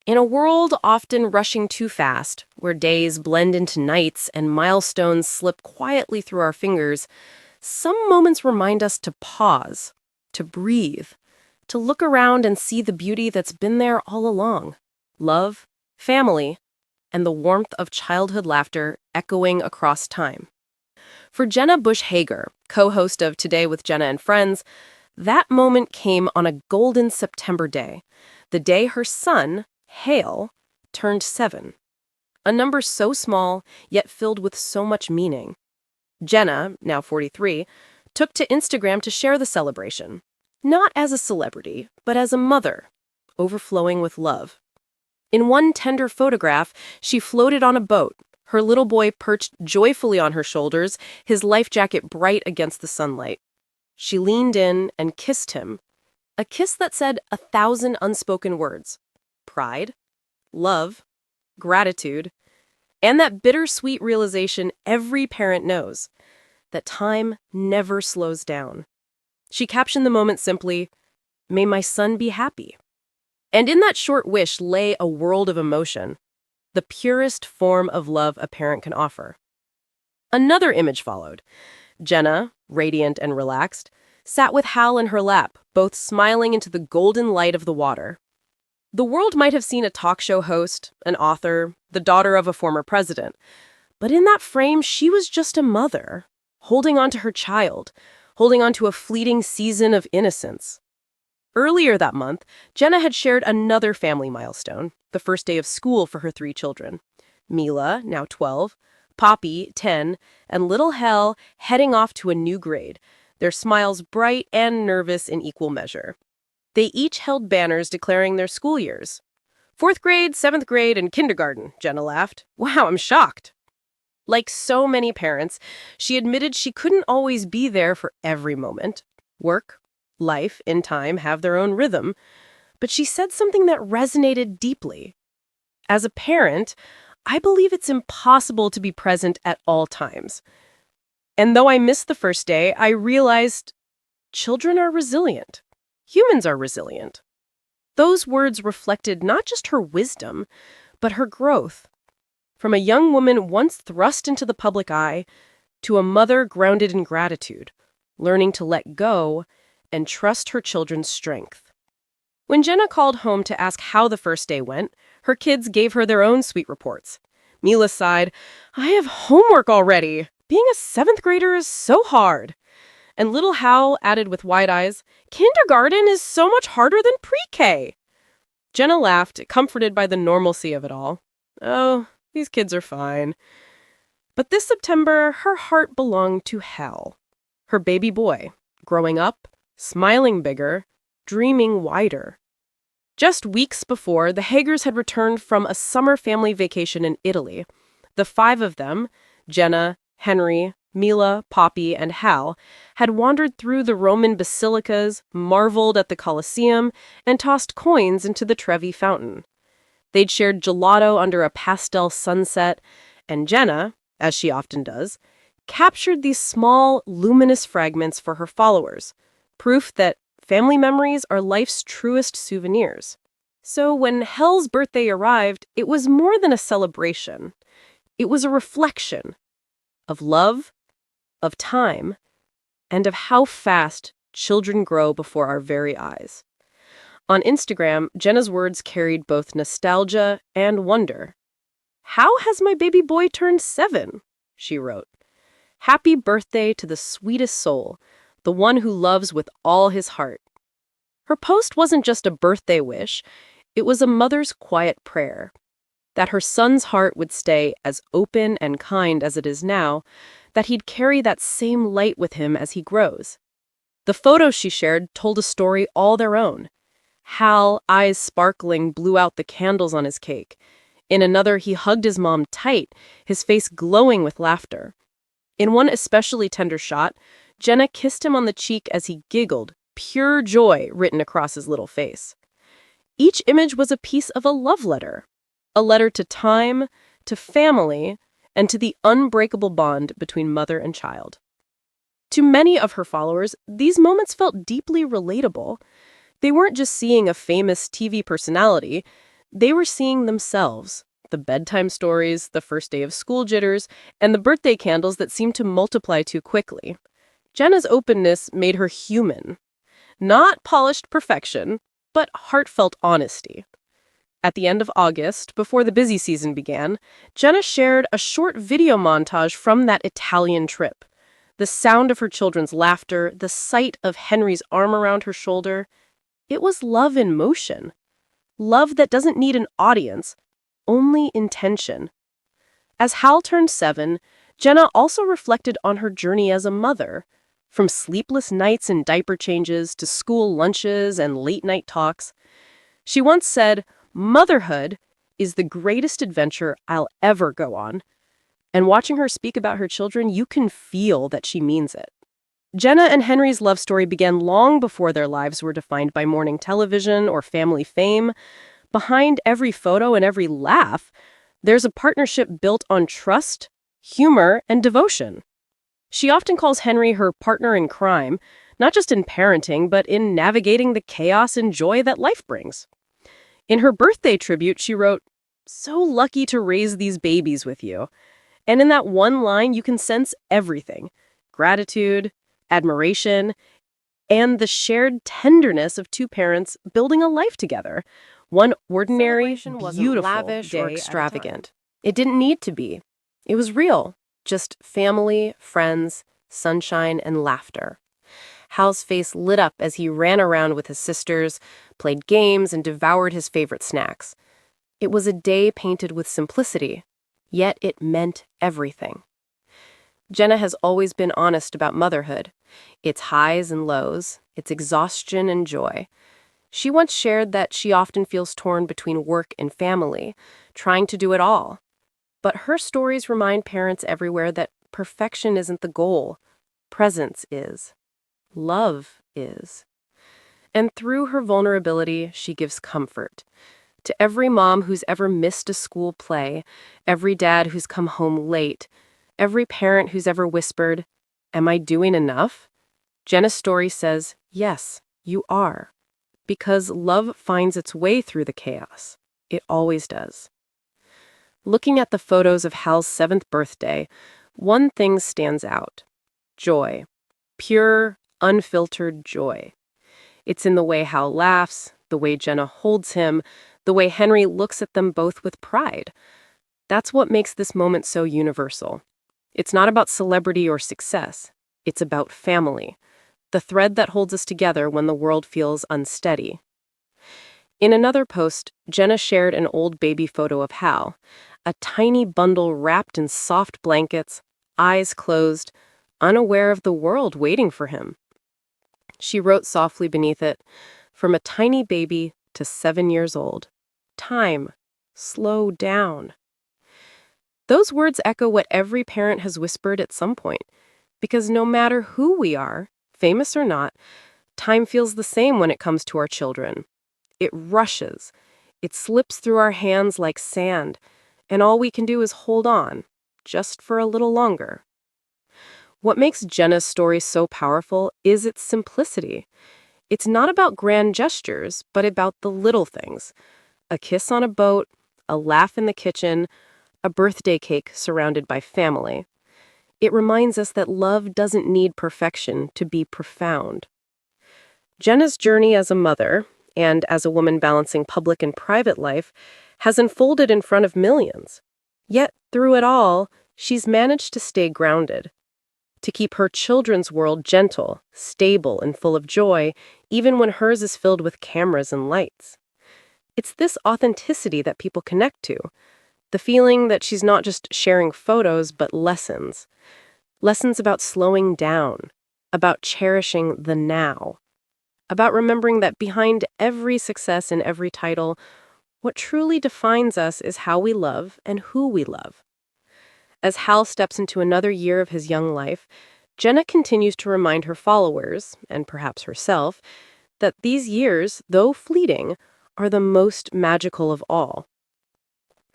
In a world often rushing too fast, where days blend into nights and milestones slip quietly through our fingers, some moments remind us to pause, to breathe, to look around and see the beauty that's been there all along. Love, family, and the warmth of childhood laughter echoing across time. For Jenna Bush Hager, co-host of Today with Jenna and Friends, that moment came on a golden September day, the day her son, Hale, turned 7. A number so small, yet filled with so much meaning. Jenna, now 43, took to Instagram to share the celebration. Not as a celebrity, but as a mother, overflowing with love. In one tender photograph, she floated on a boat, her little boy perched joyfully on her shoulders, his life jacket bright against the sunlight. She leaned in and kissed him, a kiss that said 1,000 unspoken words. Pride, love, gratitude, and that bittersweet realization every parent knows, that time never slows down. She captioned the moment simply, "May my son be happy." And in that short wish lay a world of emotion, the purest form of love a parent can offer. Another image followed. Jenna, radiant and relaxed, sat with Hal in her lap, both smiling into the golden light of the water. The world might have seen a talk show host, an author, the daughter of a former president. But in that frame, she was just a mother, holding on to her child, holding on to a fleeting season of innocence. Earlier that month, Jenna had shared another family milestone, the first day of school for her 3 children. Mila, now 12, Poppy, 10, and little Hel heading off to a new grade, their smiles bright and nervous in equal measure. They each held banners declaring their school years. 4th grade, 7th grade, and kindergarten, Jenna laughed. Wow, I'm shocked. Like so many parents, she admitted she couldn't always be there for every moment. Work, life, and time have their own rhythm. But she said something that resonated deeply. As a parent, I believe it's impossible to be present at all times. And though I missed the first day, I realized children are resilient. Humans are resilient. Those words reflected not just her wisdom, but her growth. From a young woman once thrust into the public eye to a mother grounded in gratitude, learning to let go and trust her children's strength. When Jenna called home to ask how the first day went, her kids gave her their own sweet reports. Mila sighed, "I have homework already. Being a 7th grader is so hard." And little Hal added with wide eyes, "Kindergarten is so much harder than pre-K." Jenna laughed, comforted by the normalcy of it all. Oh, these kids are fine. But this September, her heart belonged to Hal, her baby boy, growing up, smiling bigger, dreaming wider. Just weeks before, the Hagers had returned from a summer family vacation in Italy. The 5 of them, Jenna, Henry, Mila, Poppy, and Hal, had wandered through the Roman basilicas, marveled at the Colosseum, and tossed coins into the Trevi fountain. They'd shared gelato under a pastel sunset, and Jenna, as she often does, captured these small, luminous fragments for her followers, proof that family memories are life's truest souvenirs. So when Hel's birthday arrived, it was more than a celebration. It was a reflection of love, of time, and of how fast children grow before our very eyes. On Instagram, Jenna's words carried both nostalgia and wonder. "How has my baby boy turned 7?" she wrote. "Happy birthday to the sweetest soul, the one who loves with all his heart." Her post wasn't just a birthday wish, it was a mother's quiet prayer, that her son's heart would stay as open and kind as it is now, that he'd carry that same light with him as he grows. The photos she shared told a story all their own. Hal, eyes sparkling, blew out the candles on his cake. In another, he hugged his mom tight, his face glowing with laughter. In one especially tender shot, Jenna kissed him on the cheek as he giggled, pure joy written across his little face. Each image was a piece of a love letter. A letter to time, to family, and to the unbreakable bond between mother and child. To many of her followers, these moments felt deeply relatable. They weren't just seeing a famous TV personality, They were seeing themselves, the bedtime stories, the first day of school jitters, and the birthday candles that seemed to multiply too quickly. Jenna's openness made her human. Not polished perfection, but heartfelt honesty. At the end of August, before the busy season began, Jenna shared a short video montage from that Italian trip. The sound of her children's laughter, the sight of Henry's arm around her shoulder. It was love in motion. Love that doesn't need an audience, only intention. As Hal turned 7, Jenna also reflected on her journey as a mother. From sleepless nights and diaper changes to school lunches and late-night talks. She once said, "Motherhood is the greatest adventure I'll ever go on." And watching her speak about her children, you can feel that she means it. Jenna and Henry's love story began long before their lives were defined by morning television or family fame. Behind every photo and every laugh, there's a partnership built on trust, humor, and devotion. She often calls Henry her partner in crime, not just in parenting, but in navigating the chaos and joy that life brings. In her birthday tribute, she wrote, "So lucky to raise these babies with you." And in that one line, you can sense everything: gratitude, admiration, and the shared tenderness of two parents building a life together. One ordinary, beautiful lavish or day extravagant. It didn't need to be. It was real. Just family, friends, sunshine, and laughter. Hal's face lit up as he ran around with his sisters, played games, and devoured his favorite snacks. It was a day painted with simplicity, yet it meant everything. Jenna has always been honest about motherhood, its highs and lows, its exhaustion and joy. She once shared that she often feels torn between work and family, trying to do it all. But her stories remind parents everywhere that perfection isn't the goal. Presence is. Love is. And through her vulnerability, she gives comfort. To every mom who's ever missed a school play, every dad who's come home late, every parent who's ever whispered, "Am I doing enough?" Jenna's story says, yes, you are. Because love finds its way through the chaos. It always does. Looking at the photos of Hal's 7th birthday, one thing stands out: joy. Pure, unfiltered joy. It's in the way Hal laughs, the way Jenna holds him, the way Henry looks at them both with pride. That's what makes this moment so universal. It's not about celebrity or success. It's about family, the thread that holds us together when the world feels unsteady. In another post, Jenna shared an old baby photo of Hal, a tiny bundle wrapped in soft blankets, eyes closed, unaware of the world waiting for him. She wrote softly beneath it, "From a tiny baby to 7 years old. Time. Slow down." Those words echo what every parent has whispered at some point, because no matter who we are, famous or not, time feels the same when it comes to our children. It rushes. It slips through our hands like sand, and all we can do is hold on, just for a little longer. What makes Jenna's story so powerful is its simplicity. It's not about grand gestures, but about the little things: a kiss on a boat, a laugh in the kitchen, a birthday cake surrounded by family. It reminds us that love doesn't need perfection to be profound. Jenna's journey as a mother, and as a woman balancing public and private life, has unfolded in front of millions. Yet, through it all, she's managed to stay grounded, to keep her children's world gentle, stable, and full of joy, even when hers is filled with cameras and lights. It's this authenticity that people connect to, the feeling that she's not just sharing photos, but lessons. Lessons about slowing down, about cherishing the now, about remembering that behind every success and every title, what truly defines us is how we love and who we love. As Hal steps into another year of his young life, Jenna continues to remind her followers, and perhaps herself, that these years, though fleeting, are the most magical of all.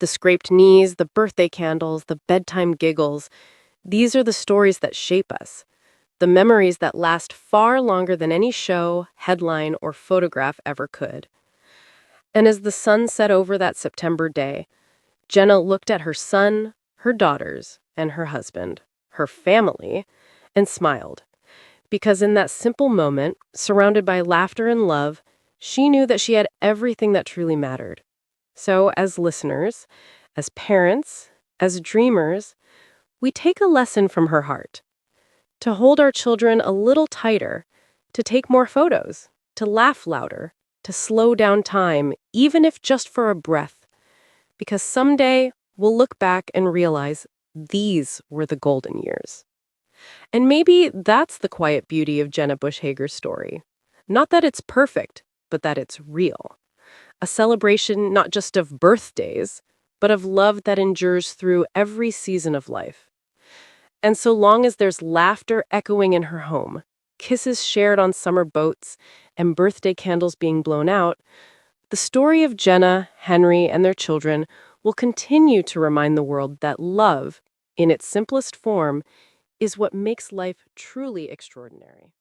The scraped knees, the birthday candles, the bedtime giggles, these are the stories that shape us, the memories that last far longer than any show, headline, or photograph ever could. And as the sun set over that September day, Jenna looked at her son, her daughters, and her husband, her family, and smiled. Because in that simple moment, surrounded by laughter and love, she knew that she had everything that truly mattered. So, as listeners, as parents, as dreamers, we take a lesson from her heart to hold our children a little tighter, to take more photos, to laugh louder, to slow down time, even if just for a breath. Because someday we'll look back and realize these were the golden years. And maybe that's the quiet beauty of Jenna Bush Hager's story. Not that it's perfect, but that it's real. A celebration not just of birthdays, but of love that endures through every season of life. And so long as there's laughter echoing in her home, kisses shared on summer boats, and birthday candles being blown out, the story of Jenna, Henry, and their children will continue to remind the world that love, in its simplest form, is what makes life truly extraordinary.